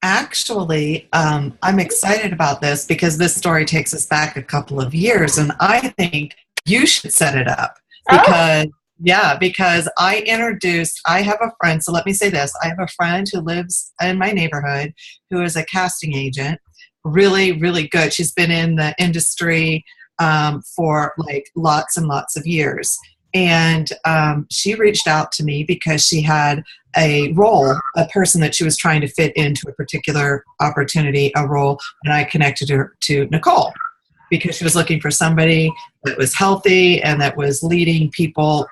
Actually, I'm excited about this because this story takes us back a couple of years, and I think you should set it up Oh, because, yeah, because I have a friend, so let me say this. I have a friend who lives in my neighborhood who is a casting agent, really, really good. She's been in the industry for like lots and lots of years. And she reached out to me because she had a role, a person that she was trying to fit into a particular opportunity, a role, and I connected her to Nicole because she was looking for somebody that was healthy and that was leading people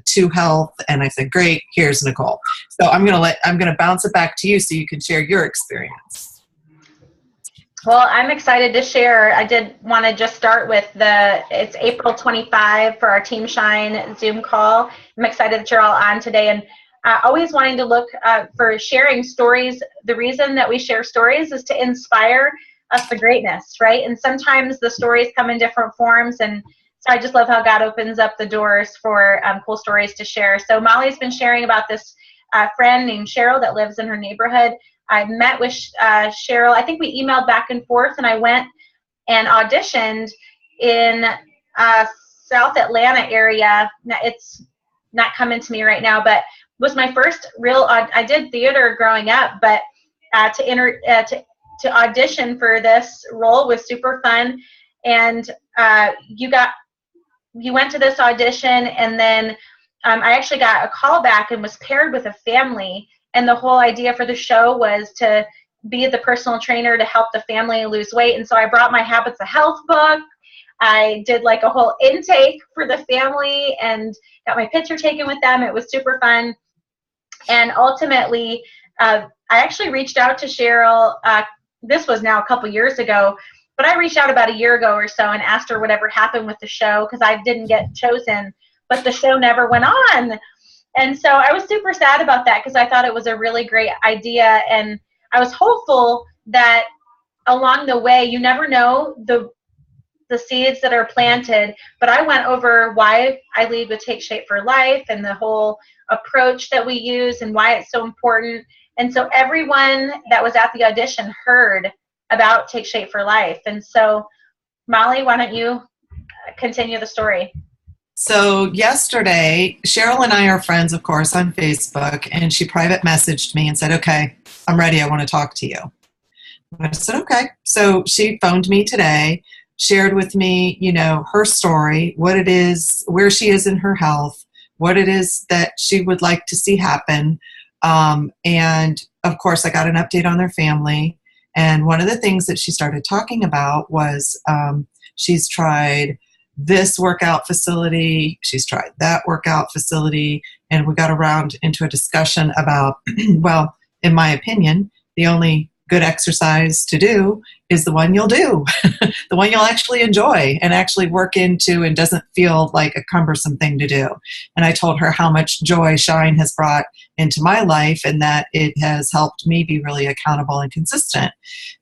to health. And I said, "Great, here's Nicole." So I'm gonna bounce it back to you so you can share your experience. well, I'm excited to share. I did want to just start with it's April 25 for our Team Shine Zoom call. I'm excited that you're all on today and always wanting to look for sharing stories. The reason that we share stories is to inspire us to greatness, right? And sometimes the stories come in different forms. And so I just love how God opens up the doors for cool stories to share. So Molly's been sharing about this friend named Cheryl that lives in her neighborhood. I met with Cheryl. I think we emailed back and forth, and I went and auditioned in South Atlanta area. Now, it's not coming to me right now, but was my first real. I did theater growing up, but to audition for this role was super fun. And you went to this audition, and then I actually got a call back and was paired with a family. And the whole idea for the show was to be the personal trainer to help the family lose weight. And so I brought my Habits of Health book. I did like a whole intake for the family and got my picture taken with them. It was super fun. And ultimately, I actually reached out to Cheryl. This was now a couple years ago, but I reached out about a year ago or so and asked her whatever happened with the show because I didn't get chosen, but the show never went on. And so I was super sad about that because I thought it was a really great idea. And I was hopeful that along the way, you never know the seeds that are planted, but I went over why I lead with Take Shape for Life and the whole approach that we use and why it's so important. And so everyone that was at the audition heard about Take Shape for Life. And so, Molly, why don't you continue the story? So yesterday, Cheryl and I are friends, of course, on Facebook, and she private messaged me and said, "Okay, I'm ready. I want to talk to you." I said, "Okay." So she phoned me today, shared with me, her story, what it is, where she is in her health, what it is that she would like to see happen. And of course, I got an update on their family. And one of the things that she started talking about was she's tried this workout facility, she's tried that workout facility, and we got around into a discussion about, well, in my opinion, the only good exercise to do is the one you'll do, the one you'll actually enjoy and actually work into and doesn't feel like a cumbersome thing to do. And I told her how much joy Shine has brought into my life and that it has helped me be really accountable and consistent.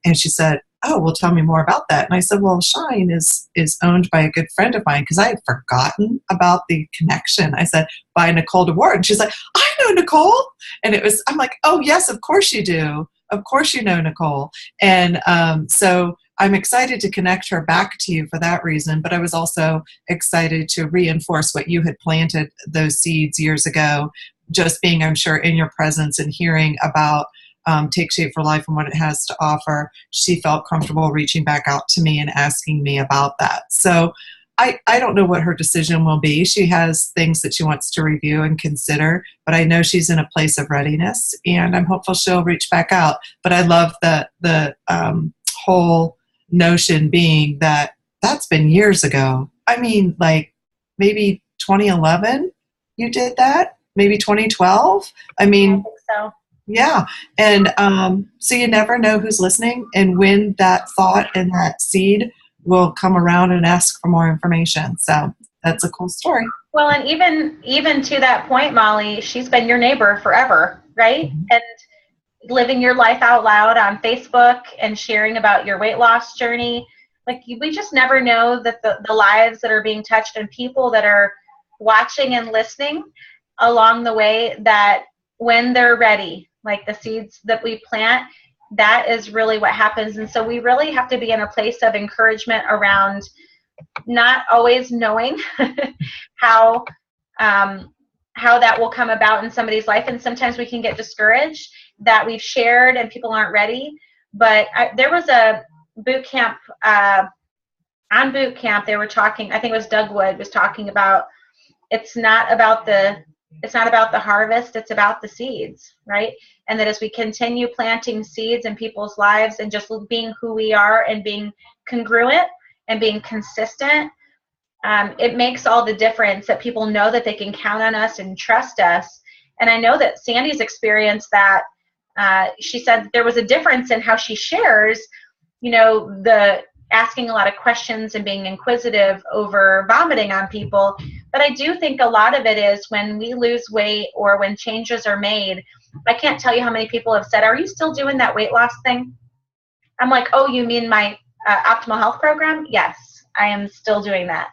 And she said, "Oh, well, tell me more about that." And I said, "Well, Shine is owned by a good friend of mine," because I had forgotten about the connection. I said, "By Nicole DeWard." And she's like, "I know Nicole." And I'm like, "Oh, yes, of course you do. Of course you know Nicole." And so I'm excited to connect her back to you for that reason, but I was also excited to reinforce what you had planted those seeds years ago, just being, I'm sure, in your presence and hearing about Take Shape for Life and what it has to offer. She felt comfortable reaching back out to me and asking me about that. So I don't know what her decision will be. She has things that she wants to review and consider, but I know she's in a place of readiness, and I'm hopeful she'll reach back out. But I love the whole notion being that that's been years ago. I mean, like maybe 2011 you did that, maybe 2012. I I mean, think so. yeah. And so you never know who's listening and when that thought and that seed will come around and ask for more information. So that's a cool story. Well, and even to that point, Molly, she's been your neighbor forever, right? And living your life out loud on Facebook and sharing about your weight loss journey. Like we just never know that the lives that are being touched and people that are watching and listening along the way, that when they're ready, like the seeds that we plant, that is really what happens. And so we really have to be in a place of encouragement around not always knowing how that will come about in somebody's life. And sometimes we can get discouraged that we've shared and people aren't ready. But there was a boot camp, on boot camp, they were talking, I think it was Doug Wood was talking about, it's not about the harvest, it's about the seeds, right? And that as we continue planting seeds in people's lives and just being who we are and being congruent and being consistent, it makes all the difference that people know that they can count on us and trust us. And I know that Sandy's experienced that. She said there was a difference in how she shares, the asking a lot of questions and being inquisitive over vomiting on people. But I do think a lot of it is when we lose weight or when changes are made. I can't tell you how many people have said, "Are you still doing that weight loss thing?" I'm like, "Oh, you mean my optimal health program?" Yes, I am still doing that.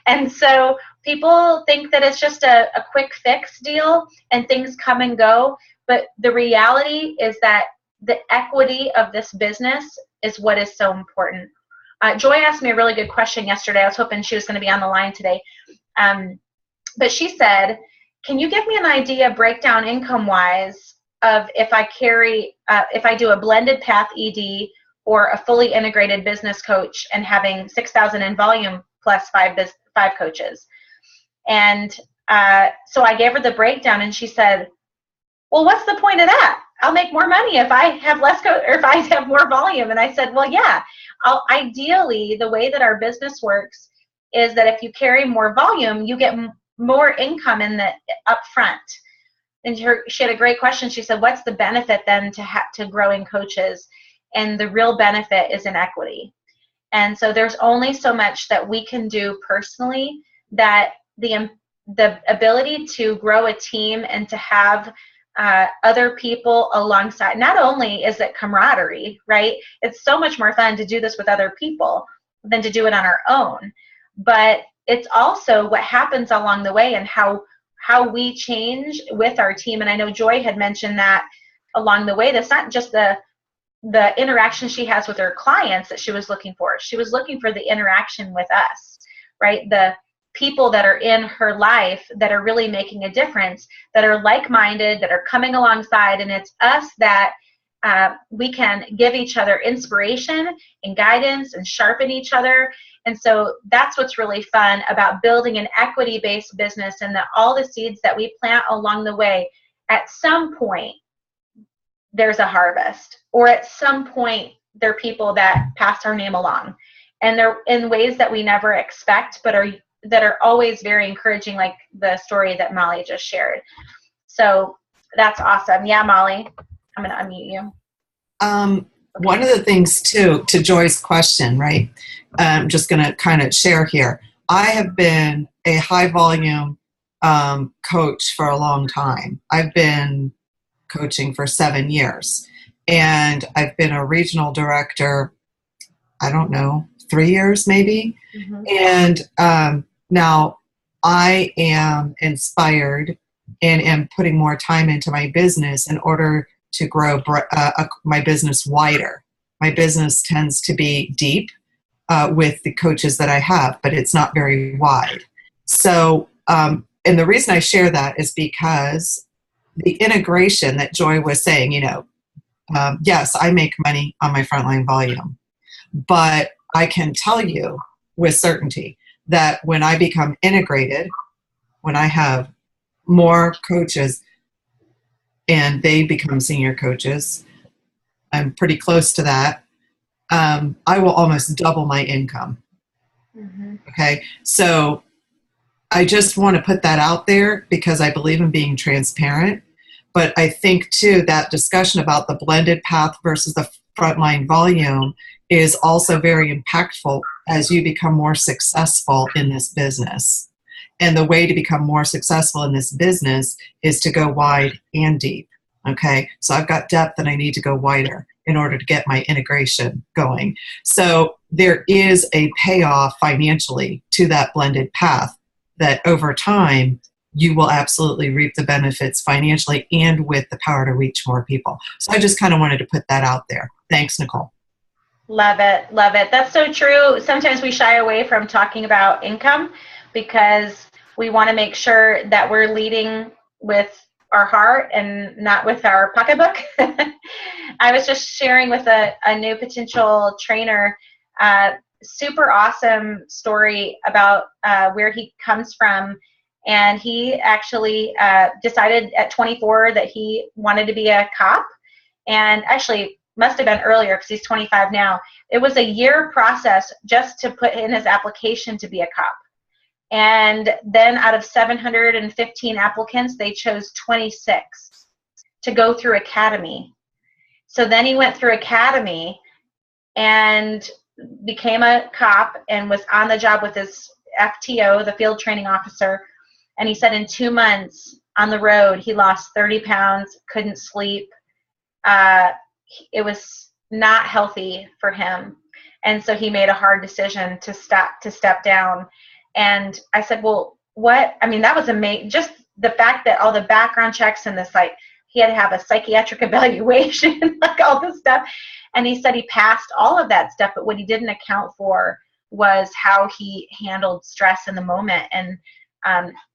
And so people think that it's just a quick fix deal and things come and go. But the reality is that the equity of this business is what is so important. Joy asked me a really good question yesterday. I was hoping she was going to be on the line today. But she said, can you give me an idea breakdown income-wise of if I do a blended path ED or a fully integrated business coach and having 6,000 in volume plus five coaches? And so I gave her the breakdown and she said, well, what's the point of that? I'll make more money if I have less or if I have more volume. And I said, well, yeah, ideally the way that our business works is that if you carry more volume, you get more income in the upfront. And she had a great question. She said, what's the benefit then to growing coaches? And the real benefit is in equity. And so there's only so much that we can do personally, that the ability to grow a team and to have other people alongside. Not only is it camaraderie, right? It's so much more fun to do this with other people than to do it on our own. But it's also what happens along the way and how we change with our team. And I know Joy had mentioned that along the way, that's not just the interaction she has with her clients that she was looking for. She was looking for the interaction with us, right? The people that are in her life that are really making a difference, that are like-minded, that are coming alongside, and it's us that we can give each other inspiration and guidance and sharpen each other. And so that's what's really fun about building an equity-based business, and that all the seeds that we plant along the way, at some point, there's a harvest, or at some point, there are people that pass our name along, and they're in ways that we never expect, but that are always very encouraging, like the story that Molly just shared. So that's awesome. Yeah, Molly, I'm going to unmute you. One of the things too, to Joy's question, right? I'm just going to kind of share here. I have been a high volume coach for a long time. I've been coaching for 7 years, and I've been a regional director, I don't know, 3 years maybe. Mm-hmm. And now I am inspired and am putting more time into my business in order to grow my business wider. My business tends to be deep with the coaches that I have, but it's not very wide. So, and the reason I share that is because the integration that Joy was saying, yes, I make money on my frontline volume, but I can tell you with certainty that when I become integrated, when I have more coaches and they become senior coaches, I'm pretty close to that, I will almost double my income. Mm-hmm. Okay, so I just want to put that out there because I believe in being transparent. But I think, too, that discussion about the blended path versus the frontline volume is also very impactful as you become more successful in this business. And the way to become more successful in this business is to go wide and deep. Okay, so I've got depth and I need to go wider in order to get my integration going. So there is a payoff financially to that blended path that over time you will absolutely reap the benefits financially and with the power to reach more people. So I just kind of wanted to put that out there. Thanks, Nicole. Love it. Love it. That's so true. Sometimes we shy away from talking about income because we want to make sure that we're leading with our heart and not with our pocketbook. I was just sharing with a new potential trainer, super awesome story about where he comes from. And he actually decided at 24 that he wanted to be a cop. And actually, must have been earlier because he's 25 now. It was a year process just to put in his application to be a cop. And then out of 715 applicants, they chose 26 to go through academy. So then he went through academy and became a cop and was on the job with his FTO, the field training officer. And he said in 2 months on the road, he lost 30 pounds, couldn't sleep. It was not healthy for him. And so he made a hard decision to step down. And I said, well, what? I mean, that was amazing. Just the fact that all the background checks and this, like, he had to have a psychiatric evaluation, like all this stuff. And he said he passed all of that stuff, but what he didn't account for was how he handled stress in the moment. And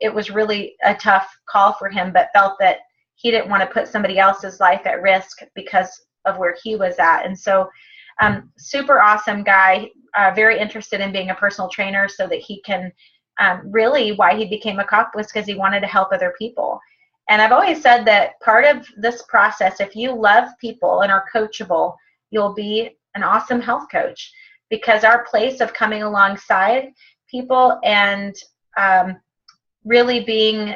it was really a tough call for him, but felt that he didn't want to put somebody else's life at risk because of where he was at. And so super awesome guy, very interested in being a personal trainer so that he can really, why he became a cop was because he wanted to help other people. And I've always said that part of this process, if you love people and are coachable, you'll be an awesome health coach, because our place of coming alongside people and really being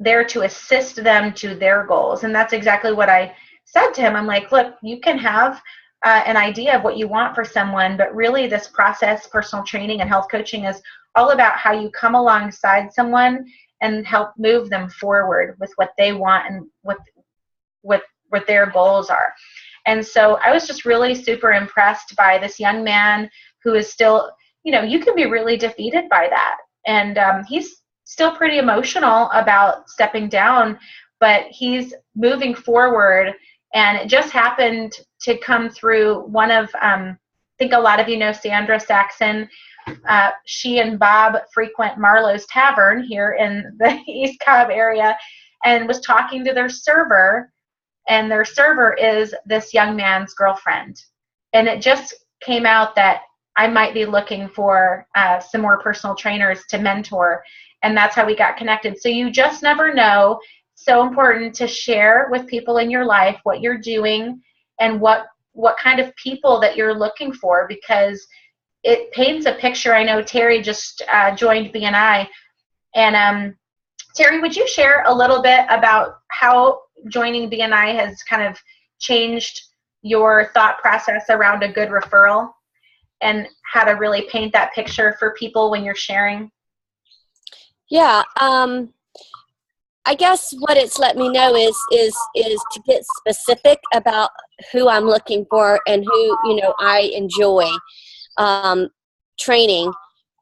there to assist them to their goals. And that's exactly what I said to him. I'm like, look, you can have an idea of what you want for someone, but really this process, personal training and health coaching, is all about how you come alongside someone and help move them forward with what they want and what their goals are. And so I was just really super impressed by this young man who is still, you can be really defeated by that. And he's still pretty emotional about stepping down, but he's moving forward. And it just happened to come through one of, I think a lot of you know Sandra Saxon. She and Bob frequent Marlowe's Tavern here in the East Cobb area, and was talking to their server, and their server is this young man's girlfriend. And it just came out that I might be looking for some more personal trainers to mentor, and that's how we got connected. So you just never know. So important to share with people in your life what you're doing and what kind of people that you're looking for, because it paints a picture. I know Terry just joined BNI, and Terry, would you share a little bit about how joining BNI has kind of changed your thought process around a good referral and how to really paint that picture for people when you're sharing? Yeah, I guess what it's let me know is to get specific about who I'm looking for and who I enjoy training.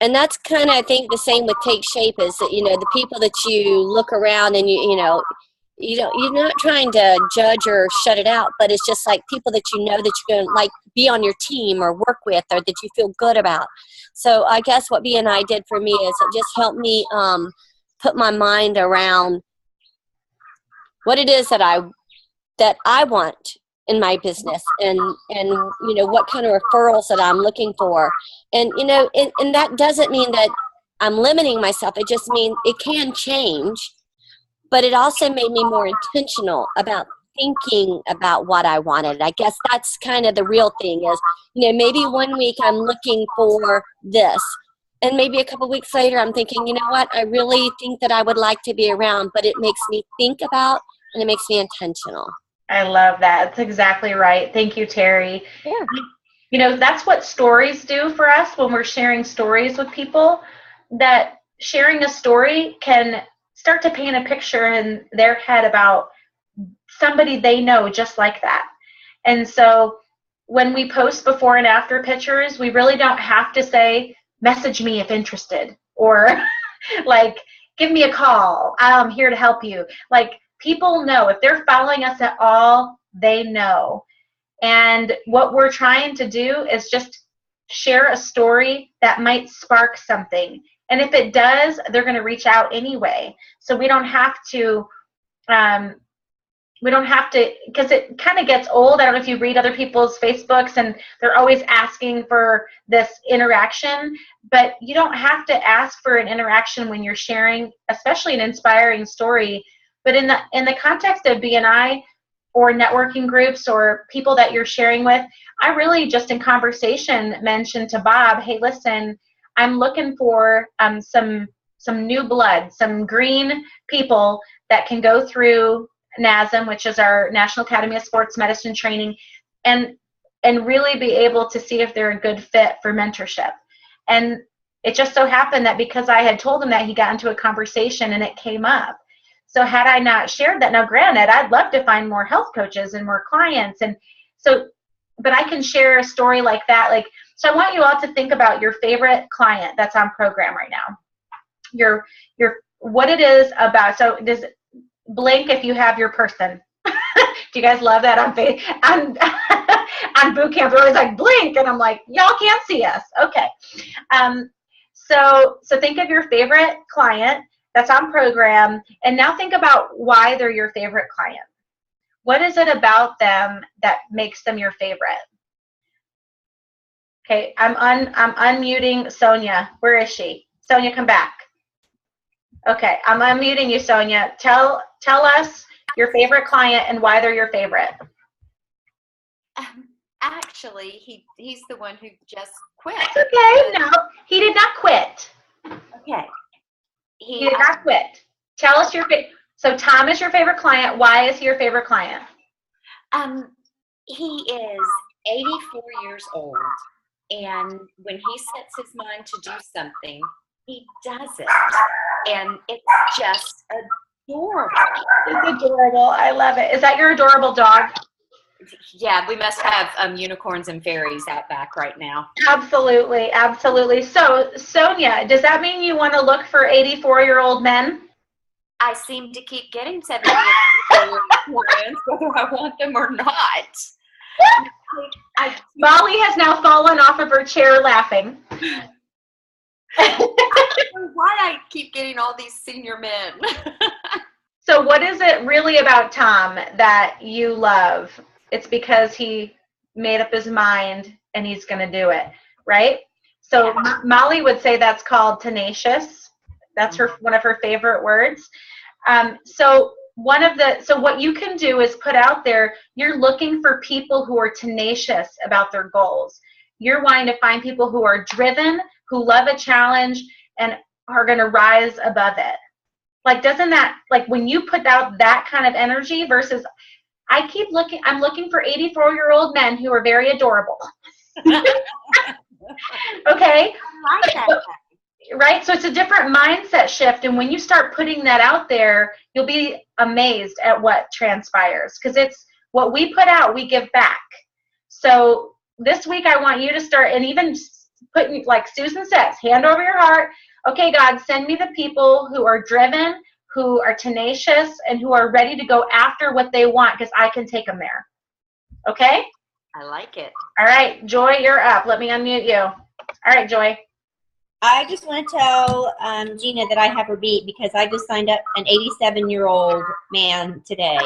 And that's kind of, I think, the same with Take Shape, is that the people that you look around and you're not trying to judge or shut it out, but it's just like people that that you're going to like be on your team or work with, or that you feel good about. So I guess what BNI did for me is it just helped me put my mind around what it is that I want in my business, and what kind of referrals that I'm looking for. And and that doesn't mean that I'm limiting myself. It just means it can change, but it also made me more intentional about thinking about what I wanted. I guess that's kind of the real thing is, maybe one week I'm looking for this, and maybe a couple weeks later I'm thinking, what, I really think that I would like to be around, but it makes me think about, and it makes me intentional. I love that. That's exactly right. Thank you, Terry. Yeah. That's what stories do for us when we're sharing stories with people, that sharing a story can start to paint a picture in their head about somebody they know just like that. And so when we post before and after pictures, we really don't have to say, message me if interested, or like, give me a call, I'm here to help you. Like, people know if they're following us at all, they know. And what we're trying to do is just share a story that might spark something. And if it does, they're going to reach out anyway. So we don't have to, because it kind of gets old. I don't know if you read other people's Facebooks and they're always asking for this interaction, but you don't have to ask for an interaction when you're sharing, especially an inspiring story. But in the context of BNI or networking groups or people that you're sharing with, I really just in conversation mentioned to Bob, hey, listen, I'm looking for some new blood, some green people that can go through NASM, which is our National Academy of Sports Medicine training, and really be able to see if they're a good fit for mentorship. And it just so happened that because I had told him that, he got into a conversation and it came up. So had I not shared that, now granted, I'd love to find more health coaches and more clients, and so, but I can share a story like that. Like, so I want you all to think about your favorite client that's on program right now. Your what it is about. So does blink if you have your person. Do you guys love that on boot camp? They're always like blink, and I'm like, y'all can't see us. Okay. So think of your favorite client that's on program, and now think about why they're your favorite client. What is it about them that makes them your favorite? Okay, I'm unmuting Sonia. Where is she? Sonia, come back. Okay, I'm unmuting you, Sonia. Tell us your favorite client and why they're your favorite. Actually, he's the one who just quit. That's okay. No, he did not quit. Okay. He did not quit. Tell us your favorite. So Tom is your favorite client. Why is he your favorite client? He is 84 years old, and when he sets his mind to do something, he does it, and it's just adorable. It's adorable. I love it. Is that your adorable dog? Yeah, we must have unicorns and fairies out back right now. Absolutely, absolutely. So, Sonia, does that mean you want to look for 84-year-old men? I seem to keep getting 70-year-old clients, whether I want them or not. Molly has now fallen off of her chair laughing. I don't know why I keep getting all these senior men. So what is it really about Tom that you love? It's because he made up his mind and he's going to do it, right? So yeah. Molly would say that's called tenacious. That's one of her favorite words. So what you can do is put out there, you're looking for people who are tenacious about their goals. You're wanting to find people who are driven, who love a challenge, and are going to rise above it. Like, doesn't that, like when you put out that kind of energy versus, I'm looking for 84-year-old men who are very adorable. Okay? I like that. Right? So it's a different mindset shift. And when you start putting that out there, you'll be amazed at what transpires. Because it's what we put out, we give back. So this week I want you to start, and even putting, like Susan says, hand over your heart. Okay, God, send me the people who are driven, who are tenacious, and who are ready to go after what they want, because I can take them there. Okay? I like it. All right, Joy, you're up. Let me unmute you. All right, Joy. I just want to tell Gina that I have her beat because I just signed up an 87-year-old man today.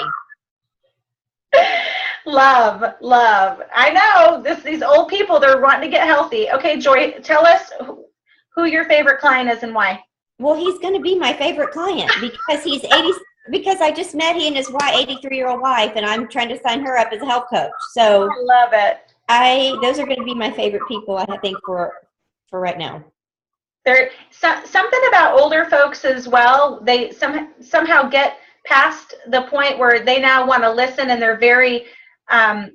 Love. I know these old people, they're wanting to get healthy. Okay, Joy, tell us who your favorite client is and why. Well, he's going to be my favorite client because he's 80. Because I just met he and his 83-year-old wife, and I'm trying to sign her up as a health coach. So I love it. Those are going to be my favorite people, I think, for right now. There's something about older folks as well. They somehow get past the point where they now want to listen, and they're very, they're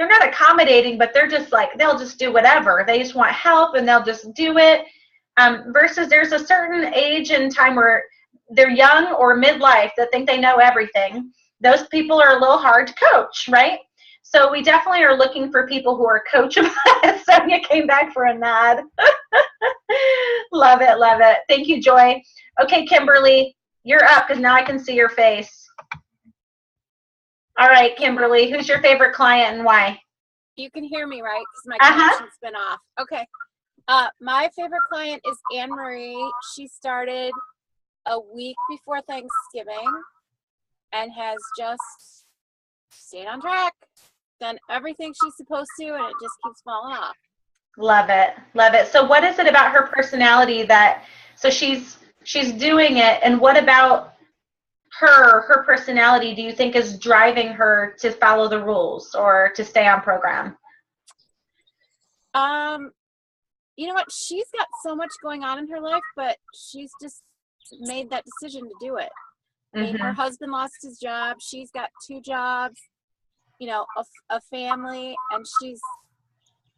not accommodating, but they're just like, they'll just do whatever. They just want help, and they'll just do it. Versus there's a certain age and time where they're young or midlife that think they know everything. Those people are a little hard to coach, right? So we definitely are looking for people who are coachable. Sonia came back for a nod. Love it. Thank you, Joy. Okay, Kimberly, you're up because now I can see your face. All right, Kimberly, who's your favorite client and why? You can hear me, right? Because my Uh-huh. connection's been off. Okay. My favorite client is Anne Marie. She started a week before Thanksgiving and has just stayed on track, done everything she's supposed to, and it just keeps falling off. Love it. Love it. So what is it about her personality that, so she's doing it, and what about her personality do you think is driving her to follow the rules or to stay on program? You know what? She's got so much going on in her life, but she's just made that decision to do it. I mean, her husband lost his job. She's got 2 jobs, you know, a family, and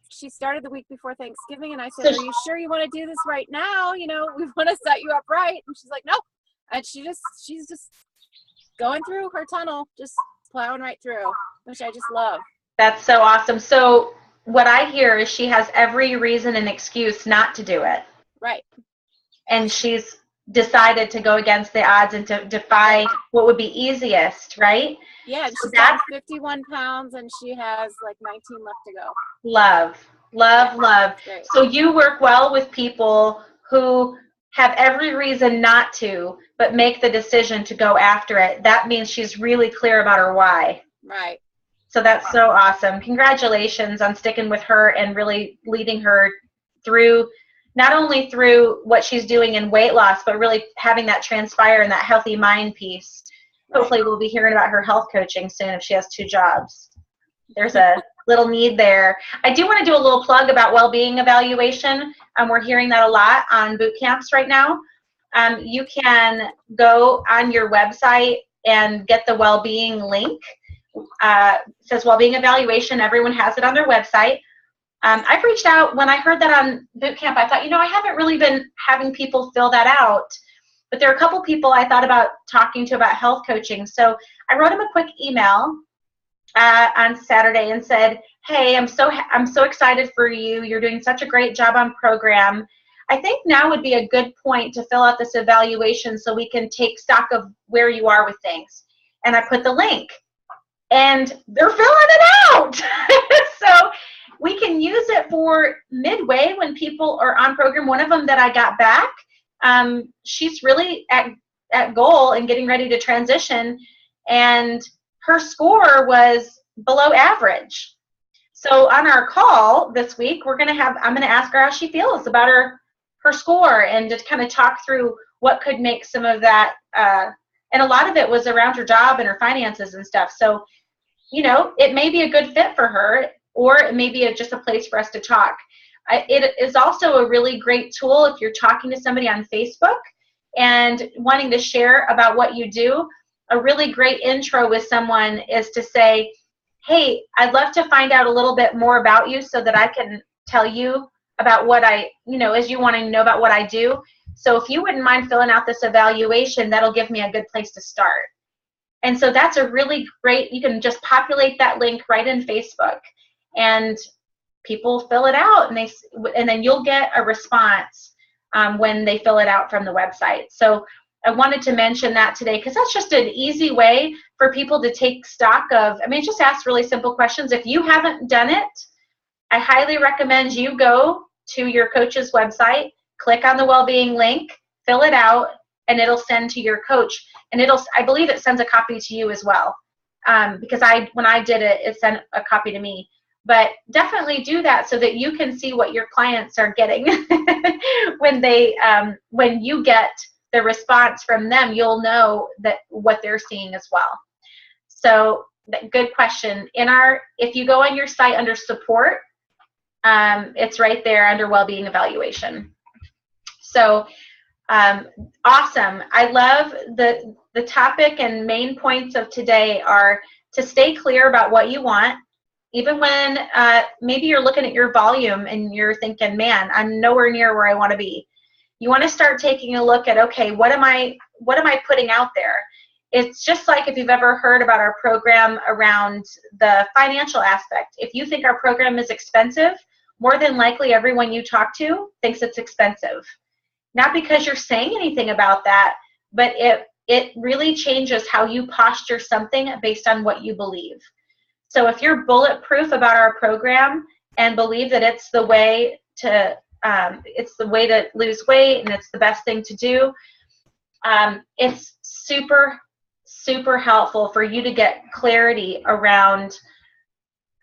she started the week before Thanksgiving, and I said, are you sure you want to do this right now? You know, we want to set you up right. And she's like, no. And she's just going through her tunnel, just plowing right through, which I just love. That's so awesome. So what I hear is she has every reason and excuse not to do it. Right. And she's decided to go against the odds and to defy what would be easiest, right? Yeah, and So she's got 51 pounds and she has like 19 left to go. Love. Great. So you work well with people who have every reason not to, but make the decision to go after it. That means she's really clear about her why. Right. So that's so awesome. Congratulations on sticking with her and really leading her through, not only through what she's doing in weight loss, but really having that transpire and that healthy mind piece. Hopefully we'll be hearing about her health coaching soon if she has 2 jobs. There's a little need there. I do want to do a little plug about well-being evaluation. We're hearing that a lot on boot camps right now. You can go on your website and get the well-being link. It says well-being evaluation. Everyone has it on their website. I've reached out when I heard that on boot camp. I thought, I haven't really been having people fill that out, but there are a couple people I thought about talking to about health coaching. So I wrote them a quick email on Saturday and said, hey, I'm so excited for you. You're doing such a great job on program. I think now would be a good point to fill out this evaluation so we can take stock of where you are with things. And I put the link. And they're filling it out. So we can use it for midway when people are on program. One of them that I got back, she's really at goal and getting ready to transition, and her score was below average. So on our call this week, I'm going to ask her how she feels about her score and just kind of talk through what could make some of that, and a lot of it was around her job and her finances and stuff. So it may be a good fit for her, or it may be just a place for us to talk. It is also a really great tool if you're talking to somebody on Facebook and wanting to share about what you do. A really great intro with someone is to say, hey, I'd love to find out a little bit more about you so that I can tell you about what as you want to know about what I do. So if you wouldn't mind filling out this evaluation, that'll give me a good place to start. And so that's a really great, you can just populate that link right in Facebook and people fill it out, and then you'll get a response when they fill it out from the website. So I wanted to mention that today because that's just an easy way for people to take stock of, just ask really simple questions. If you haven't done it, I highly recommend you go to your coach's website, click on the well-being link, fill it out, and it'll send to your coach. And I believe it sends a copy to you as well. Because when I did it, it sent a copy to me. But definitely do that so that you can see what your clients are getting. When you get the response from them, you'll know that what they're seeing as well. So good question. If you go on your site under support, it's right there under well-being evaluation. So awesome. I love the topic and main points of today are to stay clear about what you want, even when maybe you're looking at your volume and you're thinking, man, I'm nowhere near where I want to be. You want to start taking a look at, okay, what am I putting out there? It's just like if you've ever heard about our program around the financial aspect. If you think our program is expensive, more than likely everyone you talk to thinks it's expensive. Not because you're saying anything about that, but it really changes how you posture something based on what you believe. So if you're bulletproof about our program and believe that it's the way to lose weight and it's the best thing to do, it's super, super helpful for you to get clarity around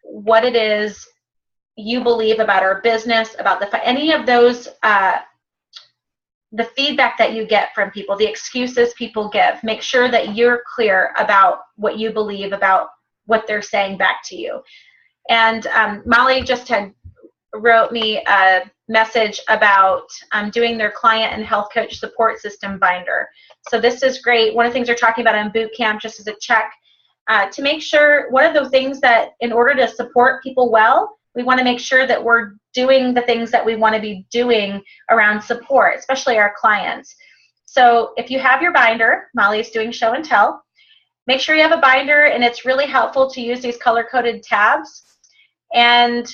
what it is you believe about our business, about any of those, the feedback that you get from people, the excuses people give. Make sure that you're clear about what you believe about what they're saying back to you. And Molly just wrote me a message about doing their client and health coach support system binder. So this is great. One of the things they're talking about in boot camp, just as a check, to make sure, one of the things that in order to support people well, we want to make sure that we're doing the things that we want to be doing around support, especially our clients. So if you have your binder, Molly is doing show and tell, make sure you have a binder, and it's really helpful to use these color-coded tabs. And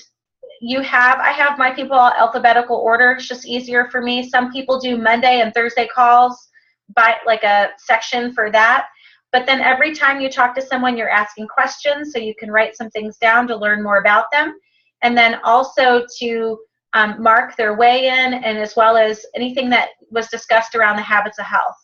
I have my people all alphabetical order. It's just easier for me. Some people do Monday and Thursday calls, by like a section for that. But then every time you talk to someone, you're asking questions, so you can write some things down to learn more about them. And then also to mark their weigh-in, and as well as anything that was discussed around the habits of health.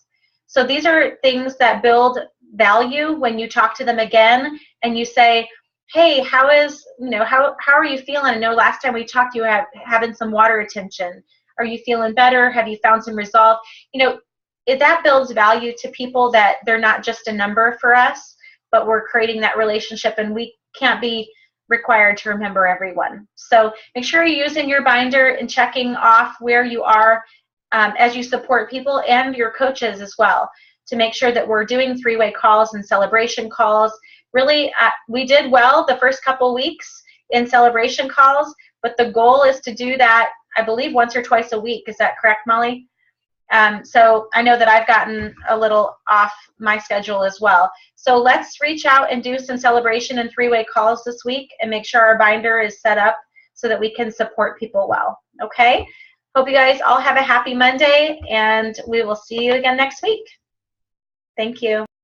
So these are things that build value when you talk to them again and you say, hey, how are you feeling? I know last time we talked, you were having some water retention. Are you feeling better? Have you found some resolve? That builds value to people, that they're not just a number for us, but we're creating that relationship, and we can't be required to remember everyone. So make sure you're using your binder and checking off where you are as you support people and your coaches as well, to make sure that we're doing three-way calls and celebration calls. Really, we did well the first couple weeks in celebration calls, but the goal is to do that, I believe, once or twice a week. Is that correct, Molly? So I know that I've gotten a little off my schedule as well. So let's reach out and do some celebration and three-way calls this week and make sure our binder is set up so that we can support people well. Okay? Hope you guys all have a happy Monday, and we will see you again next week. Thank you.